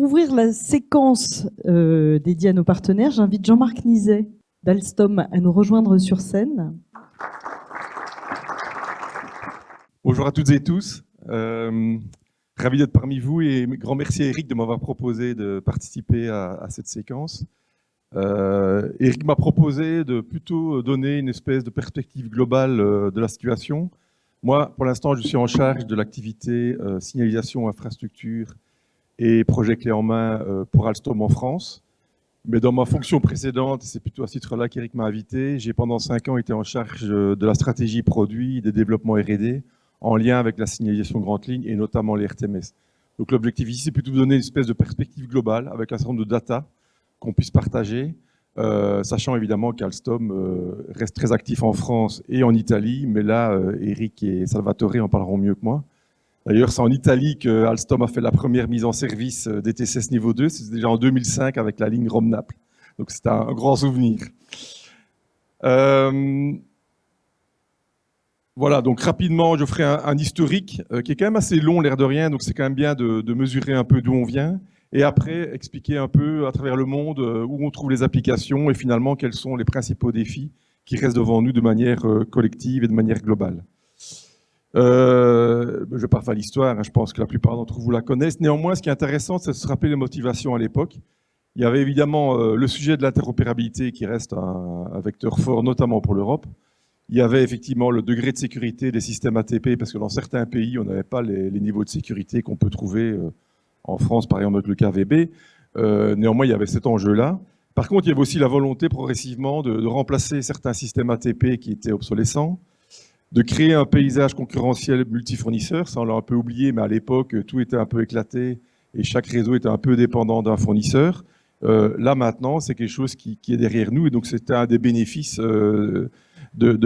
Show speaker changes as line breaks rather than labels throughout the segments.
ouvrir la séquence dédiée à nos partenaires, j'invite Jean-Marc Nizet d'Alstom à nous rejoindre sur scène.
Bonjour à toutes et tous. Ravi d'être parmi vous et grand merci à Eric de m'avoir proposé de participer à cette séquence. Eric m'a proposé de plutôt donner une espèce de perspective globale de la situation. Moi, pour l'instant, je suis en charge de l'activité signalisation, infrastructure et projet clé en main pour Alstom en France. Mais dans ma fonction précédente, c'est plutôt à ce titre-là qu'Eric m'a invité, j'ai pendant 5 ans été en charge de la stratégie produit, des développements R&D, en lien avec la signalisation grande ligne et notamment les RTMS. Donc l'objectif ici, c'est plutôt de donner une espèce de perspective globale avec un certain nombre de data qu'on puisse partager, sachant évidemment qu'Alstom reste très actif en France et en Italie, mais là, Eric et Salvatore en parleront mieux que moi. D'ailleurs, c'est en Italie que Alstom a fait la première mise en service des TCS niveau 2, c'était déjà en 2005 avec la ligne Rome-Naples. Donc c'est un grand souvenir. Voilà, donc rapidement, je ferai un historique qui est quand même assez long, l'air de rien, donc c'est quand même bien de mesurer un peu d'où on vient, et après expliquer un peu à travers le monde où on trouve les applications et finalement quels sont les principaux défis qui restent devant nous de manière collective et de manière globale. Je ne vais pas faire l'histoire, hein, je pense que la plupart d'entre vous la connaissent. Néanmoins, ce qui est intéressant, c'est de se rappeler les motivations à l'époque. Il y avait évidemment le sujet de l'interopérabilité qui reste un vecteur fort, notamment pour l'Europe. Il y avait effectivement le degré de sécurité des systèmes ATP, parce que dans certains pays, on n'avait pas les niveaux de sécurité qu'on peut trouver en France, par exemple avec le KVB. Néanmoins, il y avait cet enjeu-là. Par contre, il y avait aussi la volonté progressivement de remplacer certains systèmes ATP qui étaient obsolescents, de créer un paysage concurrentiel multifournisseur. Ça, on l'a un peu oublié, mais à l'époque, tout était un peu éclaté et chaque réseau était un peu dépendant d'un fournisseur. Là, maintenant, c'est quelque chose qui est derrière nous et donc c'était un des bénéfices de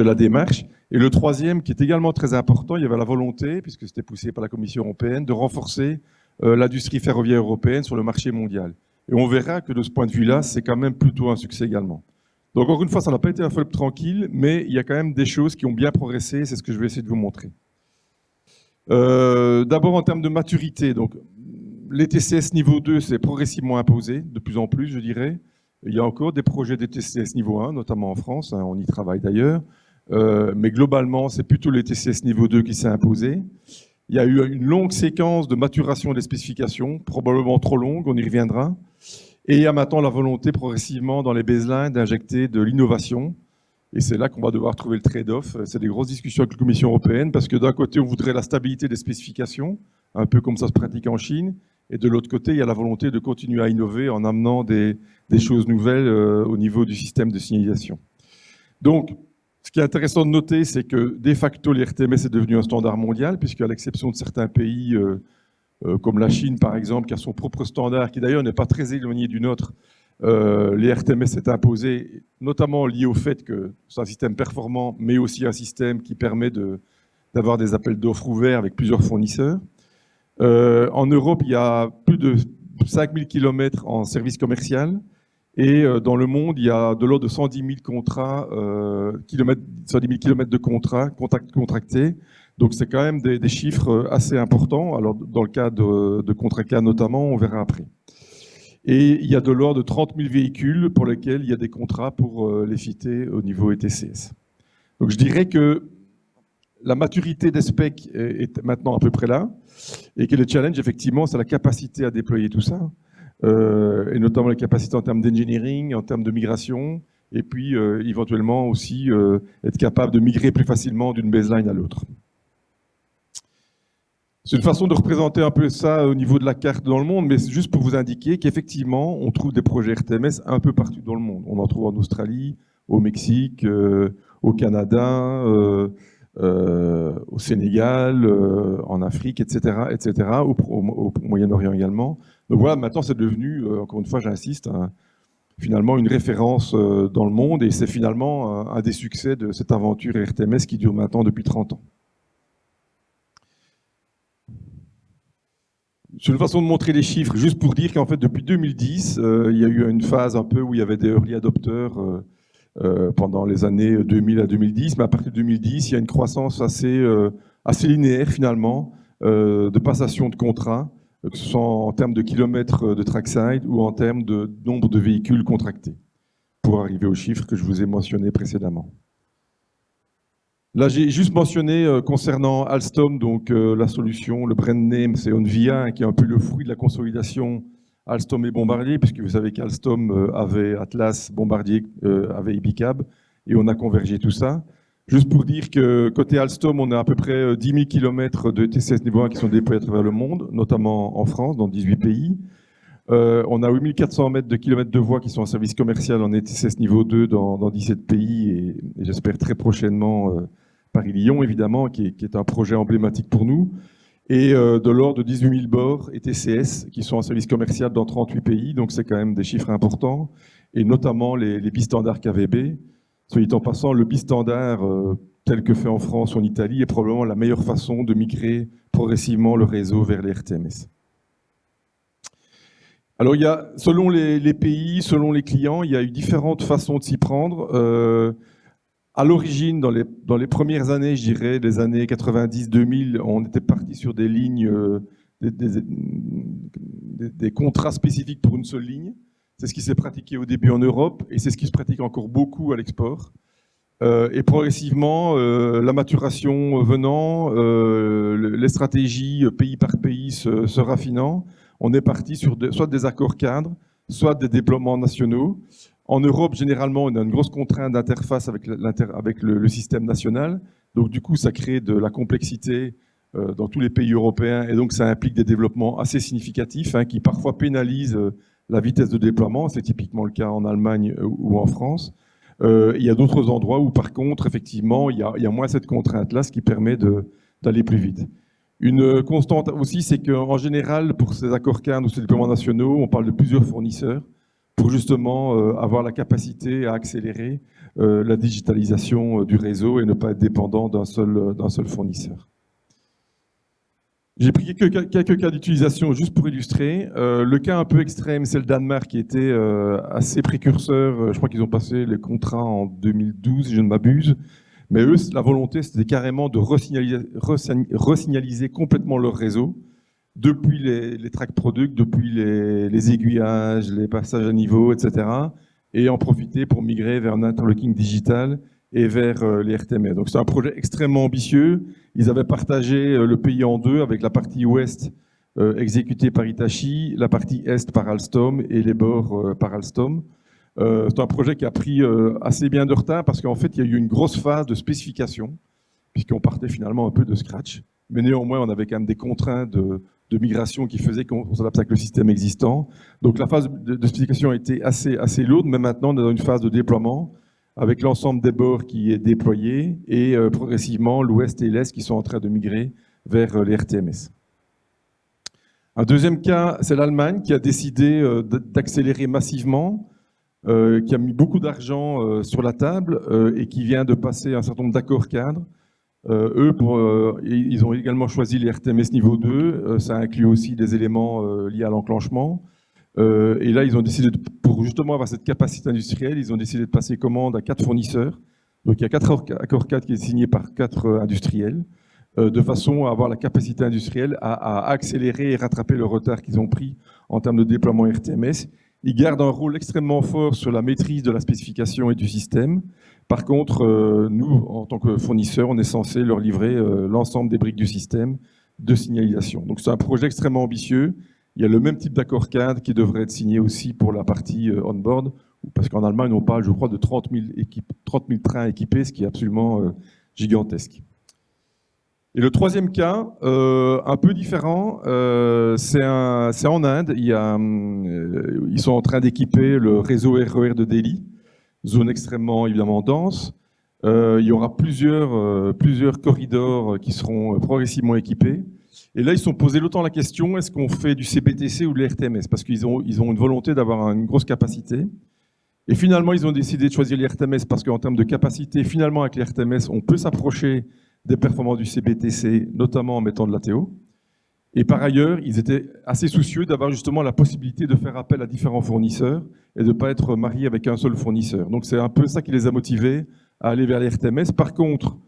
la démarche. Et le troisième, qui est également très important, il y avait la volonté, puisque c'était poussé par la Commission européenne, de renforcer l'industrie ferroviaire européenne sur le marché mondial. Et on verra que de ce point de vue-là, c'est quand même plutôt un succès également. Donc encore une fois, ça n'a pas été un follow-up tranquille, mais il y a quand même des choses qui ont bien progressé, c'est ce que je vais essayer de vous montrer. D'abord en termes de maturité, donc les TCS niveau 2, c'est progressivement imposé, de plus en plus, je dirais. Il y a encore des projets de TCS niveau 1, notamment en France, hein, on y travaille d'ailleurs, mais globalement, c'est plutôt les TCS niveau 2 qui s'est imposé. Il y a eu une longue séquence de maturation des spécifications, probablement trop longue, on y reviendra. Et il y a maintenant la volonté progressivement dans les baselines d'injecter de l'innovation. Et c'est là qu'on va devoir trouver le trade-off. C'est des grosses discussions avec la Commission européenne parce que d'un côté, on voudrait la stabilité des spécifications, un peu comme ça se pratique en Chine. Et de l'autre côté, il y a la volonté de continuer à innover en amenant des choses nouvelles au niveau du système de signalisation. Donc, ce qui est intéressant de noter, c'est que de facto, les RTMS est devenu un standard mondial, puisqu'à l'exception de certains pays comme la Chine, par exemple, qui a son propre standard, qui d'ailleurs n'est pas très éloigné du nôtre, les RTMS s'est imposé, notamment lié au fait que c'est un système performant, mais aussi un système qui permet d'avoir des appels d'offres ouverts avec plusieurs fournisseurs. En Europe, il y a plus de 5000 km en service commercial, et dans le monde, il y a de l'ordre de 110 000 km de contrats contractés. Donc c'est quand même des chiffres assez importants. Alors dans le cas de contrats cas notamment, on verra après. Et il y a de l'ordre de 30 000 véhicules pour lesquels il y a des contrats pour les fitter au niveau ETCS. Donc je dirais que la maturité des specs est maintenant à peu près là, et que le challenge effectivement, c'est la capacité à déployer tout ça, et notamment la capacité en termes d'engineering, en termes de migration, et puis éventuellement aussi être capable de migrer plus facilement d'une baseline à l'autre. C'est une façon de représenter un peu ça au niveau de la carte dans le monde, mais c'est juste pour vous indiquer qu'effectivement, on trouve des projets RTMS un peu partout dans le monde. On en trouve en Australie, au Mexique, au Canada, au Sénégal, en Afrique, etc., au Moyen-Orient également. Donc voilà, maintenant c'est devenu, encore une fois j'insiste, finalement une référence dans le monde, et c'est finalement un des succès de cette aventure RTMS qui dure maintenant depuis 30 ans. C'est une façon de montrer les chiffres, juste pour dire qu'en fait, depuis 2010, il y a eu une phase un peu où il y avait des early adopters pendant les années 2000 à 2010, mais à partir de 2010, il y a une croissance assez linéaire finalement, de passation de contrats que ce soit en termes de kilomètres de trackside ou en termes de nombre de véhicules contractés, pour arriver aux chiffres que je vous ai mentionnés précédemment. Là, j'ai juste mentionné concernant Alstom, donc la solution, le brand name, c'est Onvia, qui est un peu le fruit de la consolidation Alstom et Bombardier, puisque vous savez qu'Alstom avait Atlas, Bombardier avait Ibicab, et on a convergé tout ça. Juste pour dire que côté Alstom, on a à peu près 10 000 km de TCS niveau 1 qui sont déployés à travers le monde, notamment en France, dans 18 pays. On a 8 400 mètres de kilomètres de voies qui sont en service commercial en TCS niveau 2 dans 17 pays, et j'espère très prochainement Paris-Lyon, évidemment, qui est un projet emblématique pour nous. Et de l'ordre de 18 000 bords et TCS qui sont en service commercial dans 38 pays, donc c'est quand même des chiffres importants, et notamment les bistandard KVB. Soit dit en passant, le bistandard tel que fait en France ou en Italie est probablement la meilleure façon de migrer progressivement le réseau vers les RTMS. Alors, il y a, selon les pays, selon les clients, il y a eu différentes façons de s'y prendre. À l'origine, dans les premières années, je dirais, des années 90-2000, on était parti sur des lignes, des contrats spécifiques pour une seule ligne. C'est ce qui s'est pratiqué au début en Europe et c'est ce qui se pratique encore beaucoup à l'export. Et progressivement, la maturation venant, les stratégies pays par pays se raffinant, on est parti sur soit des accords cadres, soit des déploiements nationaux. En Europe, généralement, on a une grosse contrainte d'interface avec le système national. Donc, du coup, ça crée de la complexité dans tous les pays européens. Et donc, ça implique des développements assez significatifs qui parfois pénalisent la vitesse de déploiement. C'est typiquement le cas en Allemagne ou en France. Il y a d'autres endroits où, par contre, effectivement, il y a moins cette contrainte-là, ce qui permet d'aller plus vite. Une constante aussi, c'est qu'en général, pour ces accords cadres ou ces déploiements nationaux, on parle de plusieurs fournisseurs pour justement avoir la capacité à accélérer la digitalisation du réseau et ne pas être dépendant d'un seul fournisseur. J'ai pris quelques cas d'utilisation juste pour illustrer. Le cas un peu extrême, c'est le Danemark qui était assez précurseur. Je crois qu'ils ont passé les contrats en 2012, si je ne m'abuse. Mais eux, la volonté, c'était carrément de resignaliser complètement leur réseau, depuis les track products, depuis les aiguillages, les passages à niveau, etc. Et en profiter pour migrer vers un interlocking digital et vers les RTMS. Donc c'est un projet extrêmement ambitieux. Ils avaient partagé le pays en deux, avec la partie ouest exécutée par Hitachi, la partie est par Alstom et les bords par Alstom. C'est un projet qui a pris assez bien de retard parce qu'en fait, il y a eu une grosse phase de spécification, puisqu'on partait finalement un peu de scratch. Mais néanmoins, on avait quand même des contraintes de migration qui faisaient qu'on s'adapte avec le système existant. Donc la phase de spécification a été assez lourde, mais maintenant, on est dans une phase de déploiement avec l'ensemble des bords qui est déployé et progressivement l'ouest et l'est qui sont en train de migrer vers les RTMS. Un deuxième cas, c'est l'Allemagne qui a décidé d'accélérer massivement, qui a mis beaucoup d'argent sur la table et qui vient de passer un certain nombre d'accords cadres. Ils ont également choisi les RTMS niveau 2, ça inclut aussi des éléments liés à l'enclenchement. Et là, ils ont décidé, pour justement avoir cette capacité industrielle, ils ont décidé de passer commande à 4 fournisseurs. Donc il y a 4 accords cadres qui sont signés par 4 industriels, de façon à avoir la capacité industrielle à accélérer et rattraper le retard qu'ils ont pris en termes de déploiement RTMS. Ils gardent un rôle extrêmement fort sur la maîtrise de la spécification et du système. Par contre, nous, en tant que fournisseurs, on est censé leur livrer l'ensemble des briques du système de signalisation. Donc c'est un projet extrêmement ambitieux. Il y a le même type d'accord cadre qui devrait être signé aussi pour la partie on-board, parce qu'en Allemagne, on parle, je crois, de 30 000 trains équipés, ce qui est absolument gigantesque. Et le troisième cas, un peu différent, c'est en Inde. Ils sont en train d'équiper le réseau RER de Delhi, zone extrêmement évidemment dense. Il y aura plusieurs corridors qui seront progressivement équipés. Et là, ils se sont posé longtemps la question, est-ce qu'on fait du CBTC ou de l'RTMS? Parce qu'ils ont une volonté d'avoir une grosse capacité. Et finalement, ils ont décidé de choisir l'RTMS parce qu'en termes de capacité, finalement, avec l'RTMS, on peut s'approcher des performances du CBTC, notamment en mettant de l'ATO. Et par ailleurs, ils étaient assez soucieux d'avoir justement la possibilité de faire appel à différents fournisseurs et de ne pas être mariés avec un seul fournisseur. Donc c'est un peu ça qui les a motivés à aller vers les RTMS. Par contre,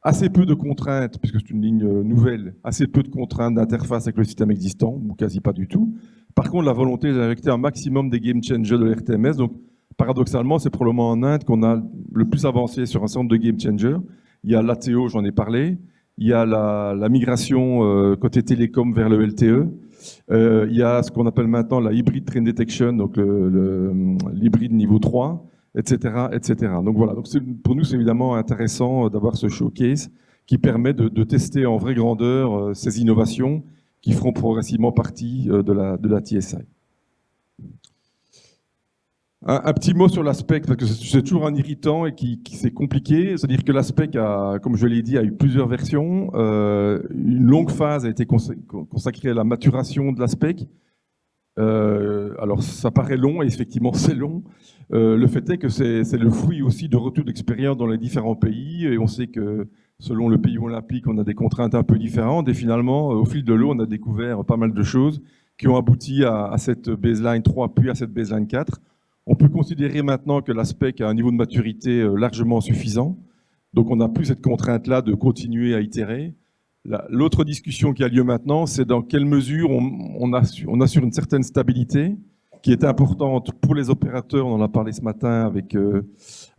assez peu de contraintes, puisque c'est une ligne nouvelle, assez peu de contraintes d'interface avec le système existant, ou quasi pas du tout. Par contre, la volonté d'injecter un maximum des game changers de l'RTMS. Donc, paradoxalement, c'est probablement en Inde qu'on a le plus avancé sur un certain nombre de game changers. Il y a l'ATO, j'en ai parlé. Il y a la migration côté télécom vers le LTE. Il y a ce qu'on appelle maintenant la hybrid train detection, donc l'hybride niveau 3, etc., etc. Donc voilà. Donc pour nous, c'est évidemment intéressant d'avoir ce showcase qui permet de tester en vraie grandeur ces innovations qui feront progressivement partie de la TSI. Un petit mot sur l'aspect, parce que c'est toujours un irritant et qui c'est compliqué. C'est-à-dire que l'aspect, comme je l'ai dit, a eu plusieurs versions. Une longue phase a été consacrée à la maturation de l'aspect. Alors ça paraît long, et effectivement c'est long. Le fait est que c'est le fruit aussi de retours d'expérience dans les différents pays. Et on sait que selon le pays olympique, on a des contraintes un peu différentes. Et finalement, au fil de l'eau, on a découvert pas mal de choses qui ont abouti à cette baseline 3, puis à cette baseline 4. On peut considérer maintenant que l'aspect a un niveau de maturité largement suffisant. Donc on n'a plus cette contrainte-là de continuer à itérer. L'autre discussion qui a lieu maintenant, c'est dans quelle mesure on assure une certaine stabilité qui est importante pour les opérateurs. On en a parlé ce matin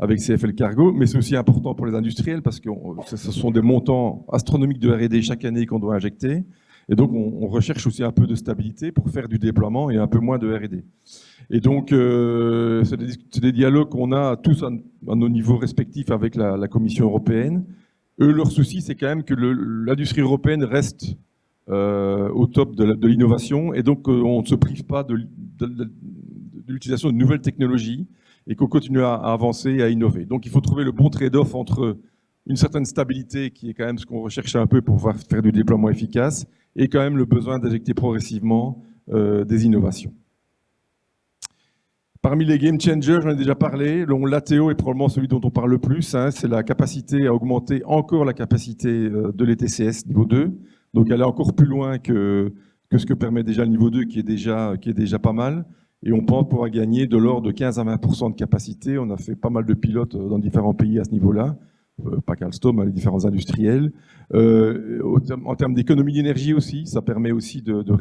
avec CFL Cargo, mais c'est aussi important pour les industriels parce que ce sont des montants astronomiques de R&D chaque année qu'on doit injecter. Et donc, on recherche aussi un peu de stabilité pour faire du déploiement et un peu moins de R&D. Et donc, c'est des dialogues qu'on a tous à nos niveaux respectifs avec la Commission européenne. Eux, leur souci, c'est quand même que l'industrie européenne reste au top de l'innovation et donc on ne se prive pas de l'utilisation de nouvelles technologies et qu'on continue à avancer et à innover. Donc, il faut trouver le bon trade-off entre une certaine stabilité, qui est quand même ce qu'on recherchait un peu pour pouvoir faire du déploiement efficace, et quand même le besoin d'injecter progressivement des innovations. Parmi les game changers, j'en ai déjà parlé, l'ATO est probablement celui dont on parle le plus, hein, c'est la capacité à augmenter encore la capacité de l'ETCS niveau 2, donc aller encore plus loin que ce que permet déjà le niveau 2 qui est déjà pas mal, et on pense pouvoir gagner de l'ordre de 15 à 20% de capacité. On a fait pas mal de pilotes dans différents pays à ce niveau-là, pas qu'Alstom, les différents industriels. En termes d'économie d'énergie aussi, ça permet aussi de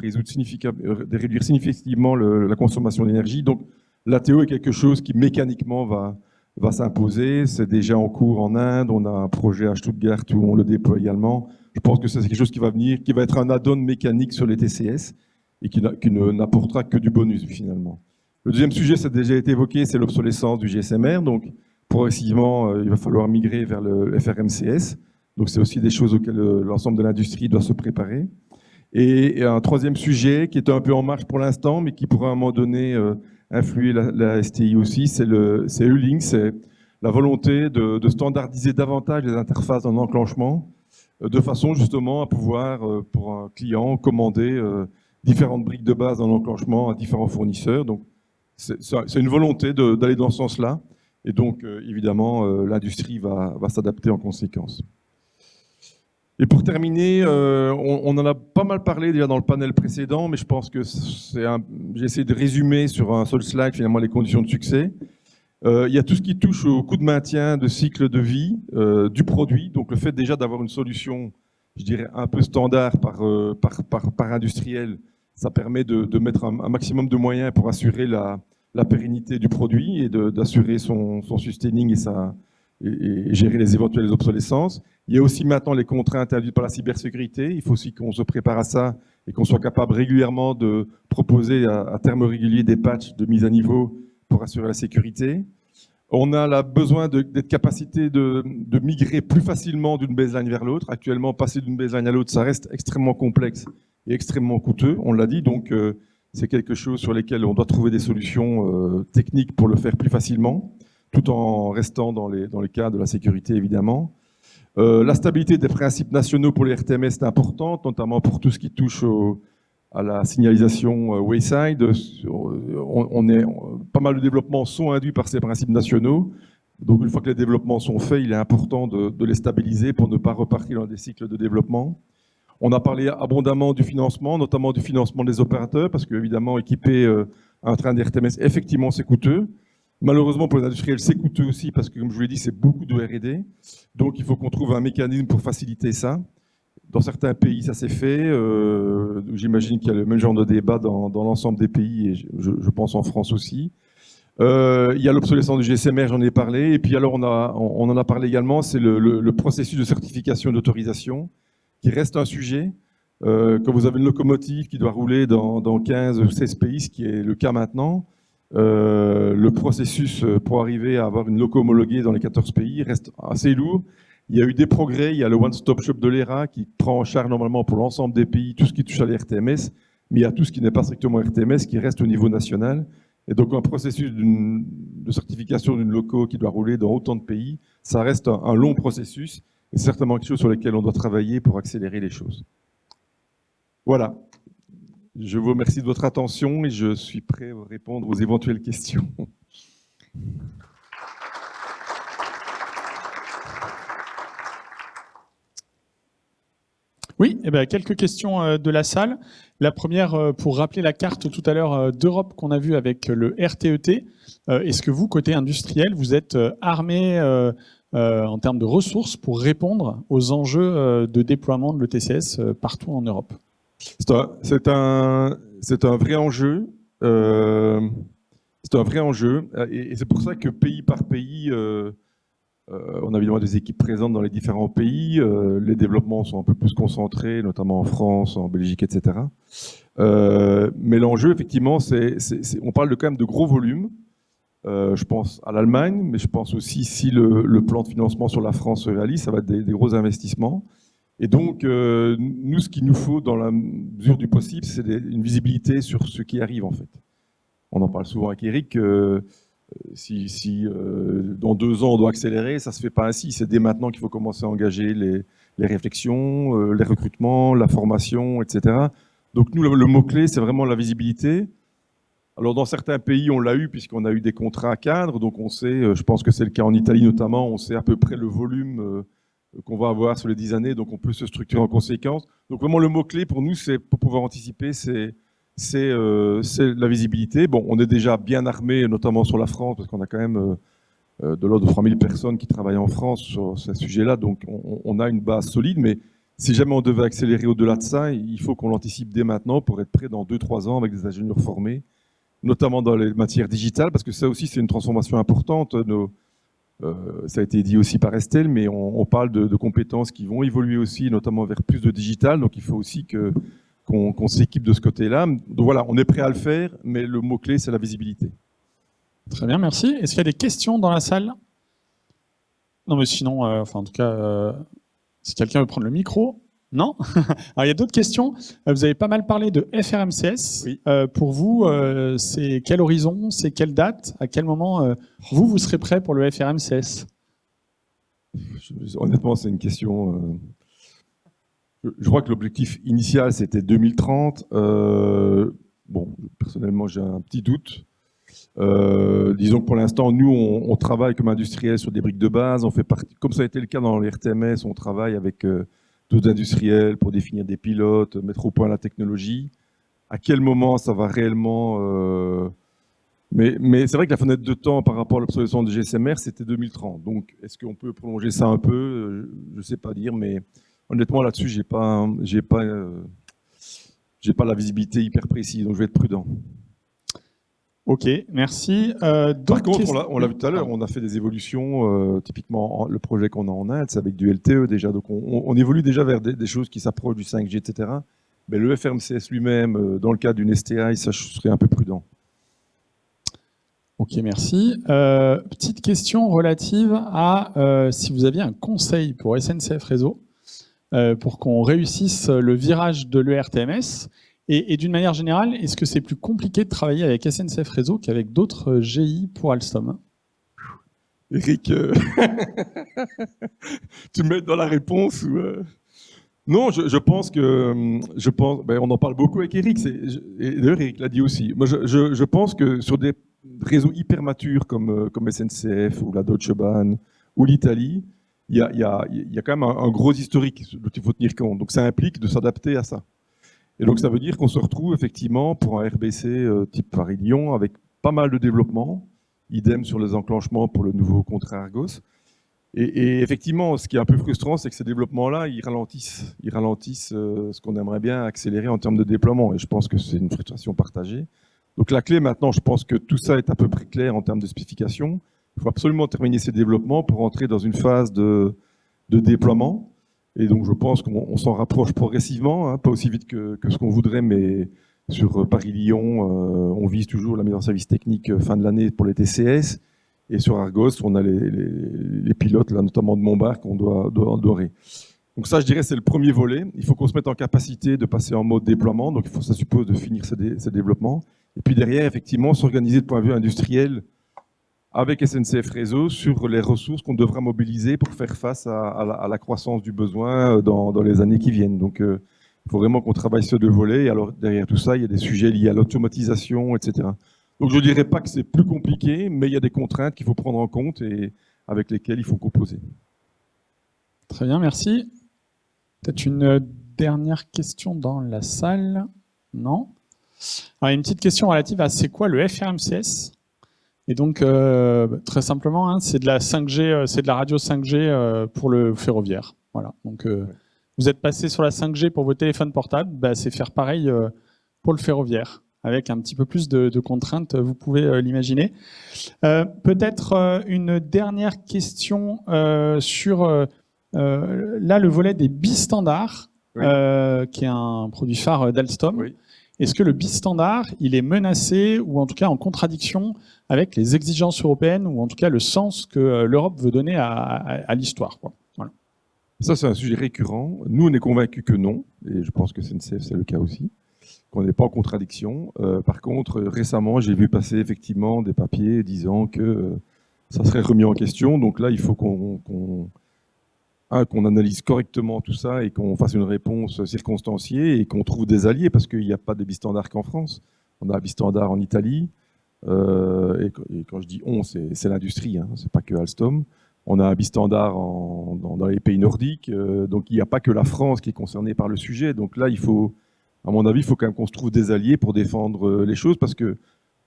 réduire significativement la consommation d'énergie. Donc l'ATO est quelque chose qui mécaniquement va s'imposer. C'est déjà en cours en Inde, on a un projet à Stuttgart où on le déploie également. Je pense que c'est quelque chose qui va venir, qui va être un add-on mécanique sur les TCS et qui n'apportera que du bonus finalement. Le deuxième sujet, ça a déjà été évoqué, c'est l'obsolescence du GSMR. Donc progressivement, il va falloir migrer vers le FRMCS. Donc c'est aussi des choses auxquelles l'ensemble de l'industrie doit se préparer. Et un troisième sujet qui est un peu en marche pour l'instant, mais qui pourra à un moment donné influer la STI aussi, c'est E-Link, c'est la volonté de standardiser davantage les interfaces en enclenchement, de façon justement à pouvoir, pour un client, commander différentes briques de base en enclenchement à différents fournisseurs. Donc c'est une volonté d'aller dans ce sens-là. Et donc, évidemment, l'industrie va s'adapter en conséquence. Et pour terminer, on en a pas mal parlé déjà dans le panel précédent, mais je pense que j'ai essayé de résumer sur un seul slide finalement les conditions de succès. Il y a tout ce qui touche au coût de maintien, de cycle de vie du produit. Donc le fait déjà d'avoir une solution, je dirais, un peu standard par industriel, ça permet de mettre un maximum de moyens pour assurer la pérennité du produit et d'assurer son sustaining et gérer les éventuelles obsolescences. Il y a aussi maintenant les contraintes induites par la cybersécurité. Il faut aussi qu'on se prépare à ça et qu'on soit capable régulièrement de proposer à terme régulier des patchs de mise à niveau pour assurer la sécurité. On a besoin d'être capacité de migrer plus facilement d'une baseline vers l'autre. Actuellement, passer d'une baseline à l'autre, ça reste extrêmement complexe et extrêmement coûteux, on l'a dit. Donc, c'est quelque chose sur lequel on doit trouver des solutions techniques pour le faire plus facilement, tout en restant dans les cas de la sécurité, évidemment. La stabilité des principes nationaux pour les RTMS est importante, notamment pour tout ce qui touche à la signalisation wayside. Pas mal de développements sont induits par ces principes nationaux. Donc une fois que les développements sont faits, il est important de les stabiliser pour ne pas repartir dans des cycles de développement. On a parlé abondamment du financement, notamment du financement des opérateurs, parce qu'évidemment, équiper un train d'RTMS, effectivement, c'est coûteux. Malheureusement, pour les industriels, c'est coûteux aussi parce que, comme je vous l'ai dit, c'est beaucoup de R&D. Donc, il faut qu'on trouve un mécanisme pour faciliter ça. Dans certains pays, ça s'est fait. J'imagine qu'il y a le même genre de débat dans l'ensemble des pays, et je pense en France aussi. Il y a l'obsolescence du GSMR, j'en ai parlé. Et puis alors, on en a parlé également, c'est le processus de certification et d'autorisation qui reste un sujet. Quand vous avez une locomotive qui doit rouler dans 15 ou 16 pays, ce qui est le cas maintenant, le processus pour arriver à avoir une loco homologuée dans les 14 pays reste assez lourd. Il y a eu des progrès, il y a le one-stop shop de l'ERA qui prend en charge normalement pour l'ensemble des pays tout ce qui touche à l'RTMS, mais il y a tout ce qui n'est pas strictement RTMS qui reste au niveau national. Et donc un processus de certification d'une loco qui doit rouler dans autant de pays, ça reste un long processus et c'est certainement quelque chose sur lequel on doit travailler pour accélérer les choses. Voilà. Je vous remercie de votre attention et je suis prêt à répondre aux éventuelles questions.
Oui, eh bien, quelques questions de la salle. La première, pour rappeler la carte tout à l'heure d'Europe qu'on a vue avec le RTET. Est-ce que vous, côté industriel, vous êtes armé en termes de ressources pour répondre aux enjeux de déploiement de l'ETCS partout en Europe?
C'est un vrai enjeu. C'est un vrai enjeu. Et c'est pour ça que pays par pays, on a évidemment des équipes présentes dans les différents pays. Les développements sont un peu plus concentrés, notamment en France, en Belgique, etc. Mais l'enjeu, effectivement, on parle quand même de gros volumes. Je pense à l'Allemagne, mais je pense aussi si le plan de financement sur la France se réalise, ça va être des gros investissements. Et donc, nous, ce qu'il nous faut, dans la mesure du possible, c'est une visibilité sur ce qui arrive, en fait. On en parle souvent avec Eric. Si dans 2 ans, on doit accélérer, ça ne se fait pas ainsi. C'est dès maintenant qu'il faut commencer à engager les réflexions, les recrutements, la formation, etc. Donc, nous, le mot-clé, c'est vraiment la visibilité. Alors, dans certains pays, on l'a eu, puisqu'on a eu des contrats cadres. Donc, on sait, je pense que c'est le cas en Italie notamment, on sait à peu près le volume qu'on va avoir sur les 10 années, donc on peut se structurer en conséquence. Donc vraiment le mot-clé pour nous, c'est pour pouvoir anticiper, c'est la visibilité. Bon, on est déjà bien armé, notamment sur la France, parce qu'on a quand même de l'ordre de 3000 personnes qui travaillent en France sur ce sujet-là, donc on a une base solide, mais si jamais on devait accélérer au-delà de ça, il faut qu'on l'anticipe dès maintenant pour être prêt dans 2-3 ans avec des ingénieurs formés, notamment dans les matières digitales, parce que ça aussi c'est une transformation importante. Ça a été dit aussi par Estelle, mais on parle de compétences qui vont évoluer aussi, notamment vers plus de digital. Donc il faut aussi qu'on s'équipe de ce côté-là. Donc voilà, on est prêt à le faire, mais le mot-clé, c'est la visibilité.
Très bien, merci. Est-ce qu'il y a des questions dans la salle? Non, mais sinon, enfin en tout cas, si quelqu'un veut prendre le micro. Non? Alors, il y a d'autres questions. Vous avez pas mal parlé de FRMCS.
Oui.
Pour vous, c'est quel horizon? C'est quelle date? À quel moment vous serez prêt pour le FRMCS?
Honnêtement, c'est une question... Je crois que l'objectif initial, c'était 2030. Bon, personnellement, j'ai un petit doute. Disons que pour l'instant, nous, on travaille comme industriels sur des briques de base. On fait partie, comme ça a été le cas dans les RTMS, on travaille avec... d'autres industriels pour définir des pilotes, mettre au point la technologie. À quel moment ça va réellement... Mais c'est vrai que la fenêtre de temps par rapport à l'obsolescence du GSMR, c'était 2030. Donc, est-ce qu'on peut prolonger ça un peu? Je ne sais pas dire, mais honnêtement, là-dessus, j'ai pas la visibilité hyper précise, donc je vais être prudent.
Ok, merci.
Par contre, on l'a vu tout à l'heure, on a fait des évolutions, typiquement le projet qu'on a en Inde, c'est avec du LTE déjà, donc on évolue déjà vers des choses qui s'approchent du 5G, etc. Mais le FRMCS lui-même, dans le cadre d'une STI, ça, je serais un peu prudent.
Ok, merci. Petite question relative à si vous aviez un conseil pour SNCF Réseau pour qu'on réussisse le virage de l'ERTMS. Et d'une manière générale, est-ce que c'est plus compliqué de travailler avec SNCF Réseau qu'avec d'autres GI pour Alstom?
Eric, tu me mets dans la réponse ou Non, je pense que... on en parle beaucoup avec Eric, et d'ailleurs Eric l'a dit aussi. Moi, je pense que sur des réseaux hyper matures comme SNCF ou la Deutsche Bahn ou l'Italie, il y a quand même un gros historique dont il faut tenir compte. Donc ça implique de s'adapter à ça. Et donc ça veut dire qu'on se retrouve effectivement pour un RBC type Paris-Lyon avec pas mal de développement, Idem sur les enclenchements pour le nouveau contrat Argos. Et effectivement, ce qui est un peu frustrant, c'est que ces développements-là, ils ralentissent ce qu'on aimerait bien accélérer en termes de déploiement. Et je pense que c'est une frustration partagée. Donc la clé maintenant, je pense que tout ça est à peu près clair en termes de spécification. Il faut absolument terminer ces développements pour entrer dans une phase de déploiement. Et donc je pense qu'on s'en rapproche progressivement, hein, pas aussi vite que ce qu'on voudrait, mais sur Paris-Lyon, on vise toujours la mise en service technique fin de l'année pour les TCS. Et sur Argos, on a les pilotes, là, notamment de Montbard, qu'on doit dorer. Donc ça, je dirais, c'est le premier volet. Il faut qu'on se mette en capacité de passer en mode déploiement. Donc ça suppose de finir ces développements. Et puis derrière, effectivement, s'organiser de point de vue industriel avec SNCF Réseau sur les ressources qu'on devra mobiliser pour faire face à la croissance du besoin dans les années qui viennent. Donc il faut vraiment qu'on travaille sur deux volets. Et alors derrière tout ça, il y a des sujets liés à l'automatisation, etc. Donc je ne dirais pas que c'est plus compliqué, mais il y a des contraintes qu'il faut prendre en compte et avec lesquelles il faut composer.
Très bien, merci. Peut-être une dernière question dans la salle? Non? Alors, une petite question relative à c'est quoi le FRMCS? Et donc, très simplement, hein, c'est de la 5G, c'est de la radio 5G pour le ferroviaire. Voilà. Donc, vous êtes passé sur la 5G pour vos téléphones portables, bah, c'est faire pareil pour le ferroviaire, avec un petit peu plus de contraintes, vous pouvez l'imaginer. Peut-être une dernière question sur là le volet des bistandards, oui. Qui est un produit phare d'Alstom. Oui. Est-ce que le bistandard, il est menacé ou en tout cas en contradiction avec les exigences européennes ou en tout cas le sens que l'Europe veut donner à l'histoire, quoi. Voilà.
Ça, c'est un sujet récurrent. Nous, on est convaincus que non, et je pense que SNCF, c'est le cas aussi, qu'on n'est pas en contradiction. Par contre, récemment, j'ai vu passer effectivement des papiers disant que ça serait remis en question. Donc là, il faut qu'on analyse correctement tout ça et qu'on fasse une réponse circonstanciée et qu'on trouve des alliés, parce qu'il n'y a pas de bistandard qu'en France. On a un bistandard en Italie, et quand je dis on, c'est l'industrie, hein, c'est pas que Alstom. On a un bistandard dans les pays nordiques, donc il n'y a pas que la France qui est concernée par le sujet. Donc là, il faut, à mon avis, il faut quand même qu'on se trouve des alliés pour défendre les choses, parce que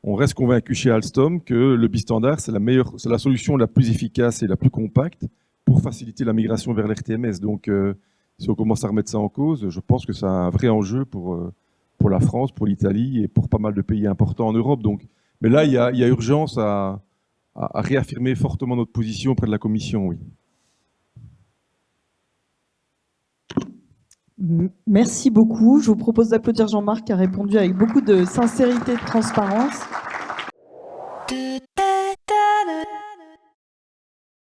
on reste convaincu chez Alstom que le bistandard, c'est la solution la plus efficace et la plus compacte pour faciliter la migration vers l'RTMS. Donc, si on commence à remettre ça en cause, je pense que ça a un vrai enjeu pour la France, pour l'Italie et pour pas mal de pays importants en Europe. Donc, mais là, il y a urgence à réaffirmer fortement notre position auprès de la Commission, oui.
Merci beaucoup. Je vous propose d'applaudir Jean-Marc qui a répondu avec beaucoup de sincérité et de transparence.